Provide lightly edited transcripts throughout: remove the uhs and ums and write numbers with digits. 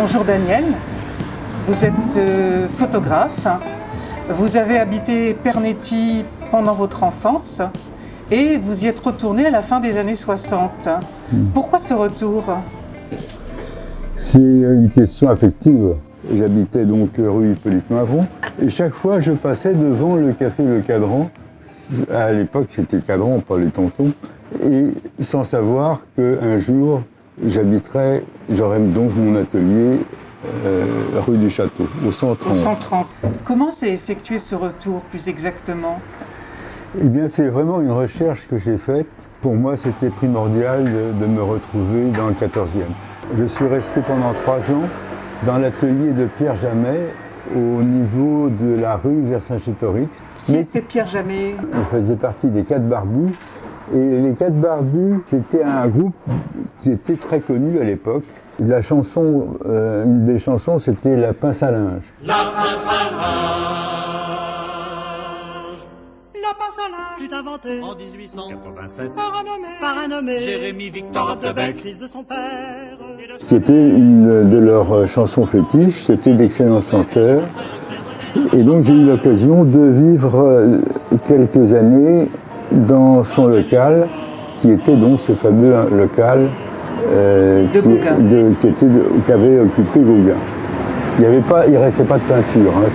Bonjour Daniel, vous êtes photographe, vous avez habité Pernetti pendant votre enfance et vous y êtes retourné à la fin des années 60. Pourquoi ce retour? C'est une question affective. J'habitais donc rue Hippolyte Mavron et chaque fois je passais devant le café Le Cadran. À l'époque c'était Cadran, pas les tontons, et sans savoir qu'un jour j'aurais donc mon atelier rue du Château, au 130. Au 130. Comment s'est effectué ce retour plus exactement? Eh bien c'est vraiment une recherche que j'ai faite. Pour moi c'était primordial de me retrouver dans le 14e. Je suis resté pendant 3 ans dans l'atelier de Pierre Jamet au niveau de la rue vers Saint-Gétorix. Qui était Pierre Jamet? Il faisait partie des 4 Barbus. Et les 4 Barbus, c'était un groupe qui était très connu à l'époque. La chanson, une des chansons, c'était La pince à linge. La pince à linge. La pince à linge fut inventée en 1887 par un nommé Jérémy Victor Debec, fils de son père. C'était une de leurs chansons fétiches, c'était d'excellents chanteurs. Et donc j'ai eu l'occasion de vivre quelques années dans son local, qui était donc ce fameux local qui avait occupé Gauguin. Il ne restait pas de peinture, hein,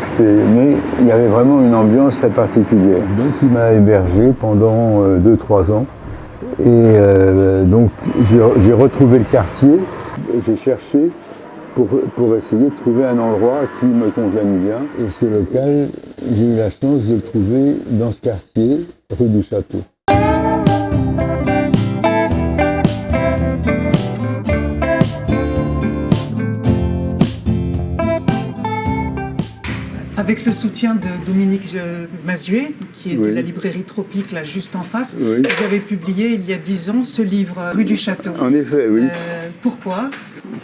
mais il y avait vraiment une ambiance très particulière. Donc il m'a hébergé pendant 2-3 ans. Et donc j'ai retrouvé le quartier, j'ai cherché pour essayer de trouver un endroit qui me convienne bien. Et ce local, j'ai eu la chance de le trouver dans ce quartier, rue du Château. Avec le soutien de Dominique Mazuet, qui est de Oui. la librairie Tropique, là juste en face, Oui. vous avez publié il y a 10 ans ce livre, Rue du Château. En effet, oui. Pourquoi?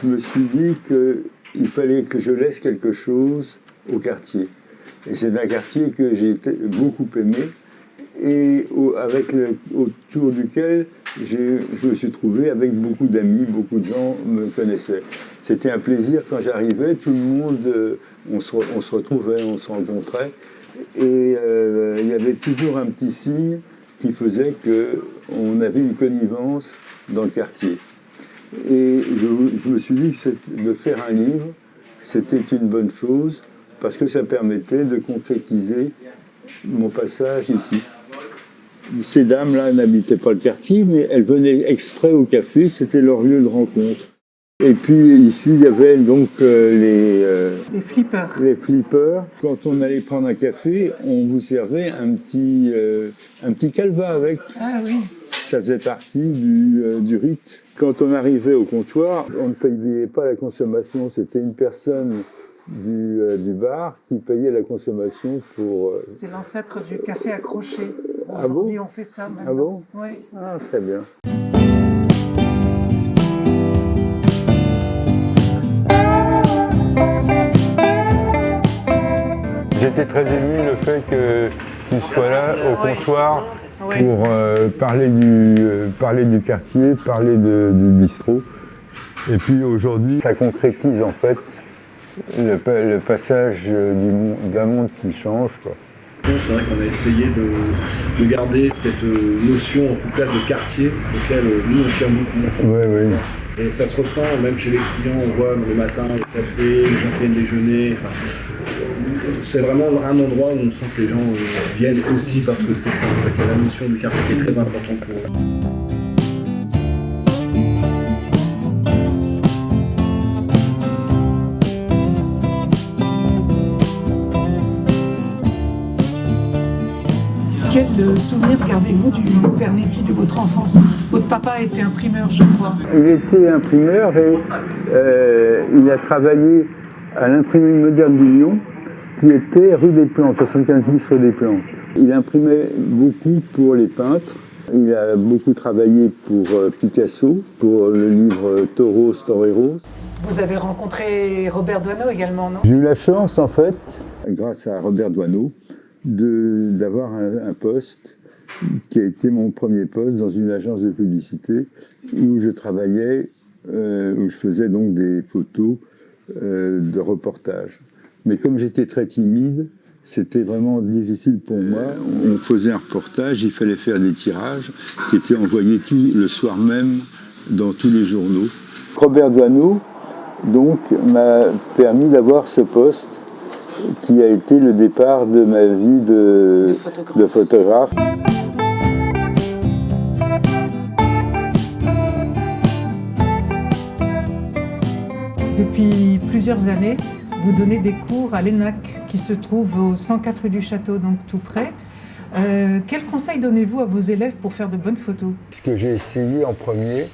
Je me suis dit qu'il fallait que je laisse quelque chose au quartier. Et c'est un quartier que j'ai beaucoup aimé et autour duquel je me suis trouvé avec beaucoup d'amis, beaucoup de gens me connaissaient. C'était un plaisir quand j'arrivais, tout le monde, on se retrouvait, on se rencontrait et il y avait toujours un petit signe qui faisait qu'on avait une connivence dans le quartier. Et je me suis dit que de faire un livre, c'était une bonne chose parce que ça permettait de concrétiser mon passage ici. Ces dames-là n'habitaient pas le quartier, mais elles venaient exprès au café, c'était leur lieu de rencontre. Et puis ici, il y avait donc les flippers. Les flippers. Quand on allait prendre un café, on vous servait un petit calva avec. Ah oui. Ça faisait partie du rite. Quand on arrivait au comptoir, on ne payait pas la consommation. C'était une personne du bar qui payait la consommation pour... C'est l'ancêtre du café accroché. Ah bon? Aujourd'hui, on fait ça maintenant. Ah bon? Oui. Ah, très bien. J'étais très ému le fait que tu sois là au comptoir pour parler du quartier, parler du bistrot. Et puis aujourd'hui, ça concrétise en fait le passage d'un monde qui change, quoi. C'est vrai qu'on a essayé de garder cette notion, en tout cas, de quartier, auquel nous on tient beaucoup. Oui, oui. Et ça se ressent, même chez les clients, on voit le matin, le café, les gens qui viennent déjeuner. Enfin, c'est vraiment un endroit où on sent que les gens viennent aussi parce que c'est ça. En fait, il y a la notion du quartier qui est très importante pour eux. Quel souvenir gardez-vous du Pernetti de votre enfance? Votre papa était imprimeur, je crois. Il était imprimeur et il a travaillé à l'imprimerie moderne du Lyon, qui était rue des Plantes, 75 bis rue des Plantes. Il imprimait beaucoup pour les peintres. Il a beaucoup travaillé pour Picasso, pour le livre Toros, Toreros. Vous avez rencontré Robert Doisneau également, non? J'ai eu la chance, en fait, grâce à Robert Doisneau, d'avoir un poste qui a été mon premier poste dans une agence de publicité où je travaillais, où je faisais donc des photos de reportage. Mais comme j'étais très timide, c'était vraiment difficile pour moi. On faisait un reportage, il fallait faire des tirages qui étaient envoyés le soir même dans tous les journaux. Robert Doisneau, donc, m'a permis d'avoir ce poste qui a été le départ de ma vie de photographe. Depuis plusieurs années, vous donnez des cours à l'ENAC qui se trouve au 104 rue du Château, donc tout près. Quels conseils donnez-vous à vos élèves pour faire de bonnes photos? Ce que j'ai essayé en premier,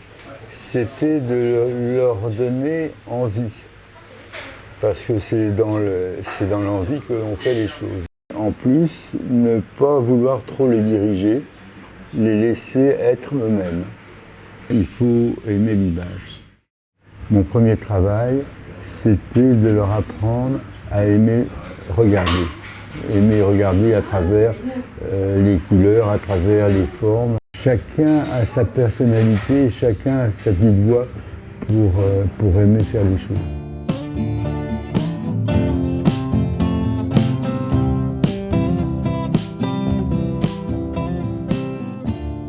c'était de leur donner envie. Parce que c'est dans l'envie qu'on fait les choses. En plus, ne pas vouloir trop les diriger, les laisser être eux-mêmes. Il faut aimer l'image. Mon premier travail, c'était de leur apprendre à aimer regarder. Aimer regarder à travers les couleurs, à travers les formes. Chacun a sa personnalité, chacun a sa petite voix pour aimer faire les choses.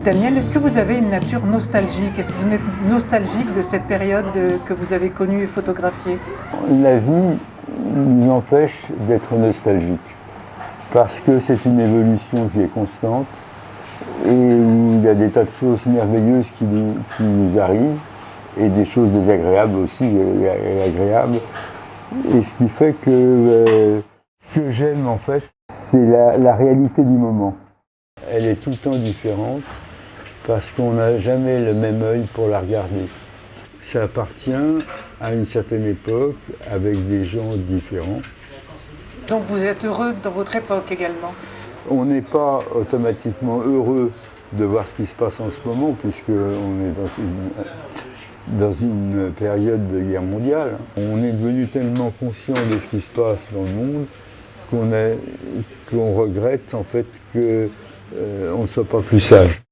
Daniel, est-ce que vous avez une nature nostalgique? Est-ce que vous êtes nostalgique de cette période que vous avez connue et photographiée? La vie nous empêche d'être nostalgique parce que c'est une évolution qui est constante et où il y a des tas de choses merveilleuses qui nous arrivent et des choses désagréables aussi et agréables. Et ce qui fait que ce que j'aime en fait, c'est la réalité du moment. Elle est tout le temps différente parce qu'on n'a jamais le même œil pour la regarder. Ça appartient à une certaine époque avec des gens différents. Donc vous êtes heureux dans votre époque également? On n'est pas automatiquement heureux de voir ce qui se passe en ce moment puisqu'on est dans une période de guerre mondiale. On est devenu tellement conscient de ce qui se passe dans le monde qu'on regrette en fait qu'on ne soit pas plus sage.